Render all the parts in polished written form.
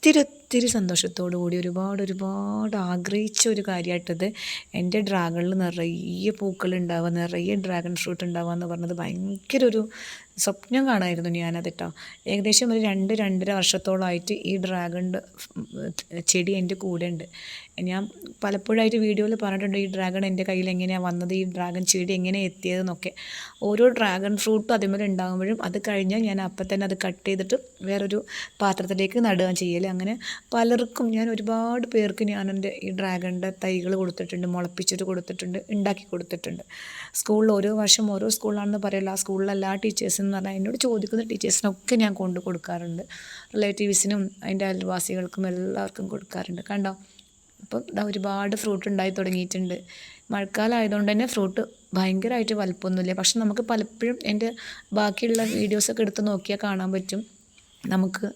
ഒത്തിരി സന്തോഷത്തോടു കൂടി ഒരുപാട് ആഗ്രഹിച്ച ഒരു കാര്യമായിട്ടത്. എൻ്റെ ഡ്രാഗണിൽ നിറയെ പൂക്കളുണ്ടാവുക, നിറയെ ഡ്രാഗൺ ഫ്രൂട്ട് ഉണ്ടാവുക എന്ന് പറഞ്ഞത് ഭയങ്കര ഒരു സ്വപ്നം കാണാമായിരുന്നു ഞാനത് കേട്ടോ. ഏകദേശം ഒരു 2-2.5 വർഷത്തോളമായിട്ട് ഈ ഡ്രാഗണിൻ്റെ ചെടി എൻ്റെ കൂടെ ഉണ്ട്. ഞാൻ പലപ്പോഴായിട്ട് വീഡിയോയിൽ പറഞ്ഞിട്ടുണ്ട് ഈ ഡ്രാഗൺ എൻ്റെ കയ്യിൽ എങ്ങനെയാണ് വന്നത്, ഈ ഡ്രാഗൺ ചെടി എങ്ങനെ എത്തിയതെന്നൊക്കെ. ഓരോ ഡ്രാഗൺ ഫ്രൂട്ടും അതിന്മേൽ ഉണ്ടാകുമ്പോഴും അത് കഴിഞ്ഞാൽ ഞാൻ അപ്പം തന്നെ അത് കട്ട് ചെയ്തിട്ട് വേറൊരു പാത്രത്തിലേക്ക് നടുക ചെയ്യൽ. അങ്ങനെ പലർക്കും ഞാൻ ഒരുപാട് പേർക്ക് ഞാൻ എൻ്റെ ഈ ഡ്രാഗണിൻ്റെ തൈകൾ കൊടുത്തിട്ടുണ്ട്, മുളപ്പിച്ചിട്ട് കൊടുത്തിട്ടുണ്ട്, ഉണ്ടാക്കി കൊടുത്തിട്ടുണ്ട്. സ്കൂളിൽ ഓരോ വർഷം ഓരോ സ്കൂളിലാണെന്ന് പറയില്ല, ആ സ്കൂളിലെ എല്ലാ ടീച്ചേഴ്സും എന്ന് പറഞ്ഞാൽ എന്നോട് ചോദിക്കുന്ന ടീച്ചേഴ്സിനൊക്കെ ഞാൻ കൊണ്ട് കൊടുക്കാറുണ്ട്. റിലേറ്റീവ്സിനും അതിൻ്റെ അയൽവാസികൾക്കും എല്ലാവർക്കും കൊടുക്കാറുണ്ട്. കണ്ടോ, അപ്പം ഒരുപാട് ഫ്രൂട്ട് ഉണ്ടായി തുടങ്ങിയിട്ടുണ്ട്. മഴക്കാലം ആയതുകൊണ്ട് തന്നെ ഫ്രൂട്ട് ഭയങ്കരമായിട്ട് വലുപ്പമൊന്നുമില്ല. പക്ഷെ നമുക്ക് പലപ്പോഴും എൻ്റെ ബാക്കിയുള്ള വീഡിയോസൊക്കെ എടുത്ത് നോക്കിയാൽ കാണാൻ പറ്റും, നമുക്ക്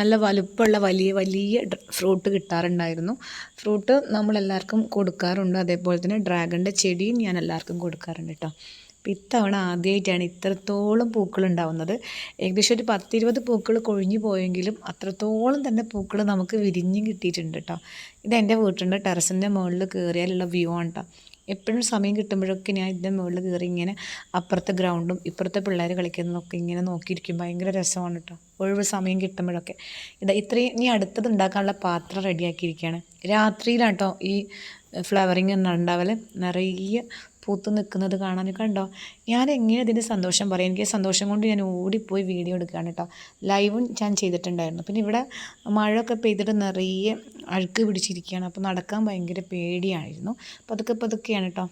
നല്ല വലുപ്പമുള്ള വലിയ ഫ്രൂട്ട് കിട്ടാറുണ്ടായിരുന്നു. ഫ്രൂട്ട് നമ്മളെല്ലാവർക്കും കൊടുക്കാറുണ്ട്. അതേപോലെ തന്നെ ഡ്രാഗണിൻ്റെ ചെടിയും ഞാൻ എല്ലാവർക്കും കൊടുക്കാറുണ്ട് കേട്ടോ. അപ്പം ഇത്തവണ ആദ്യമായിട്ടാണ് ഇത്രത്തോളം പൂക്കളുണ്ടാവുന്നത്. ഏകദേശം ഒരു 10-20 പൂക്കൾ കൊഴിഞ്ഞു പോയെങ്കിലും അത്രത്തോളം തന്നെ പൂക്കൾ നമുക്ക് വിരിഞ്ഞും കിട്ടിയിട്ടുണ്ട് കേട്ടോ. ഇതെൻ്റെ വീട്ടിൻ്റെ ടെറസിൻ്റെ മുകളിൽ കയറിയാലുള്ള വ്യൂ ആണ് കേട്ടോ. എപ്പോഴും സമയം കിട്ടുമ്പോഴൊക്കെ ഞാൻ ഇതിൻ്റെ മുകളിൽ കയറി ഇങ്ങനെ അപ്പുറത്തെ ഗ്രൗണ്ടും ഇപ്പുറത്തെ പിള്ളേർ കളിക്കുന്നതൊക്കെ ഇങ്ങനെ നോക്കിയിരിക്കും. ഭയങ്കര രസമാണ് കേട്ടോ ഒഴിവ് സമയം കിട്ടുമ്പോഴൊക്കെ. ഇത്രയും ഇനി അടുത്തത് ഉണ്ടാക്കാനുള്ള പാത്രം റെഡിയാക്കിയിരിക്കുകയാണ്. രാത്രിയിലാണ് കേട്ടോ ഈ ഫ്ലവറിങ് ഉണ്ടാവൽ, നിറയെ പൂത്ത് നിൽക്കുന്നത് കാണാൻ. കണ്ടോ, ഞാൻ എങ്ങനെ ഇതിൻ്റെ സന്തോഷം പറയാം. എനിക്ക് സന്തോഷം കൊണ്ട് ഞാൻ ഓടിപ്പോയി വീഡിയോ എടുക്കുകയാണ് കേട്ടോ. ലൈവും ഞാൻ ചെയ്തിട്ടുണ്ടായിരുന്നു. പിന്നെ ഇവിടെ മഴയൊക്കെ പെയ്തിട്ട് നിറയെ അഴുക്ക് പിടിച്ചിരിക്കുകയാണ്. അപ്പോൾ നടക്കാൻ ഭയങ്കര പേടിയായിരുന്നു. പതുക്കെയാണ് കേട്ടോ.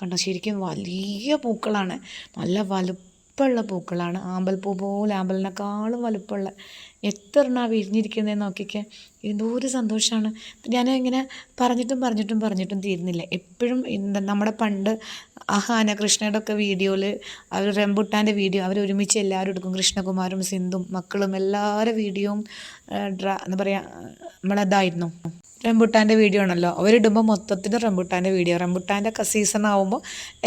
കണ്ടോ, ശരിക്കും വലിയ പൂക്കളാണ്, നല്ല വലുപ്പമുള്ള പൂക്കളാണ്. ആമ്പൽപ്പൂ പോലെ, ആമ്പലിനേക്കാളും വലുപ്പമുള്ള എത്ര എണ്ണ വിരിഞ്ഞിരിക്കുന്നതെന്ന് നോക്കിക്കേ. എന്തോ ഒരു സന്തോഷമാണ്. ഞാൻ ഇങ്ങനെ പറഞ്ഞിട്ടും തീരുന്നില്ല. എപ്പോഴും നമ്മുടെ പണ്ട് അഹാന കൃഷ്ണയുടെ ഒക്കെ വീഡിയോയിൽ അവർ റംബുട്ടാൻ്റെ വീഡിയോ അവർ ഒരുമിച്ച് എല്ലാവരും എടുക്കും. കൃഷ്ണകുമാരും സിന്ധും മക്കളും എല്ലാവരുടെ വീഡിയോയും എന്താ പറയുക, നമ്മളതായിരുന്നു. റംബുട്ടാൻ്റെ വീഡിയോ ആണല്ലോ അവരിടുമ്പോൾ മൊത്തത്തിൽ റംബുട്ടാൻ്റെ വീഡിയോ. റംബുട്ടാൻ്റെ ഒക്കെ സീസൺ ആകുമ്പോൾ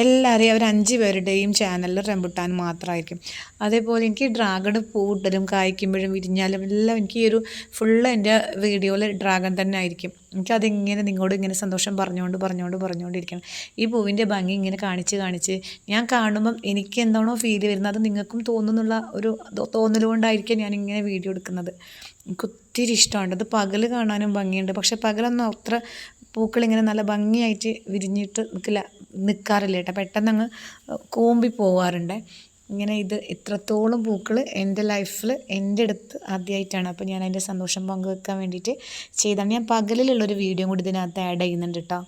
എല്ലാവരെയും അവർ 5 പേരുടെയും ചാനലിൽ റംബുട്ടാൻ മാത്രമായിരിക്കും. അതേപോലെ എനിക്ക് ഡ്രാഗൺ പൂവിട്ടലും കായ്ക്കുമ്പോഴും വിരിഞ്ഞാലും എല്ലാം എനിക്ക് ഈ ഒരു ഫുള്ള് എൻ്റെ വീഡിയോയിൽ ഡ്രാഗൺ തന്നെ ആയിരിക്കും. എനിക്കതിങ്ങനെ നിങ്ങളോട് ഇങ്ങനെ സന്തോഷം പറഞ്ഞുകൊണ്ടിരിക്കണം. ഈ പൂവിൻ്റെ ഭംഗി ഇങ്ങനെ കാണിച്ച് ഞാൻ കാണുമ്പം എനിക്ക് എന്താണോ ഫീൽ വരുന്നത് അത് നിങ്ങൾക്കും തോന്നുന്നുള്ള ഒരു തോന്നലുകൊണ്ടായിരിക്കും ഞാനിങ്ങനെ വീഡിയോ എടുക്കുന്നത്. എനിക്ക് ഒത്തിരി ഇഷ്ടമുണ്ട്. അത് പകൽ കാണാനും ഭംഗിയുണ്ട്. പക്ഷെ പകലൊന്നും അത്ര പൂക്കളിങ്ങനെ നല്ല ഭംഗിയായിട്ട് വിരിഞ്ഞിട്ട് നിൽക്കാറില്ല കേട്ടോ. പെട്ടെന്ന് അങ്ങ് കൂമ്പി പോവാറുണ്ട്. ഇങ്ങനെ ഇത്രത്തോളം പൂക്കൾ എൻ്റെ ലൈഫിൽ എൻ്റെ അടുത്ത് ആദ്യമായിട്ടാണ്. അപ്പോൾ ഞാൻ അതിൻ്റെ സന്തോഷം പങ്കുവെക്കാൻ വേണ്ടിയിട്ട് ചെയ്താണ്. ഞാൻ പകലിലുള്ളൊരു വീഡിയോ കൂടി ഇതിനകത്ത് ആഡ് ചെയ്യുന്നുണ്ട് കേട്ടോ.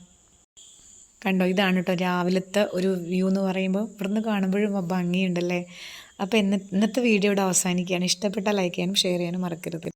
കണ്ടോ, ഇതാണ് കേട്ടോ രാവിലത്തെ ഒരു വ്യൂ എന്ന് പറയുമ്പോൾ. ഇവിടുന്ന് കാണുമ്പോഴും ഭംഗിയുണ്ടല്ലേ. അപ്പോൾ ഇന്നത്തെ വീഡിയോ ഇവിടെ അവസാനിക്കുകയാണ്. ഇഷ്ടപ്പെട്ടാൽ ലൈക്ക് ചെയ്യാനും ഷെയർ ചെയ്യാനും മറക്കരുത്.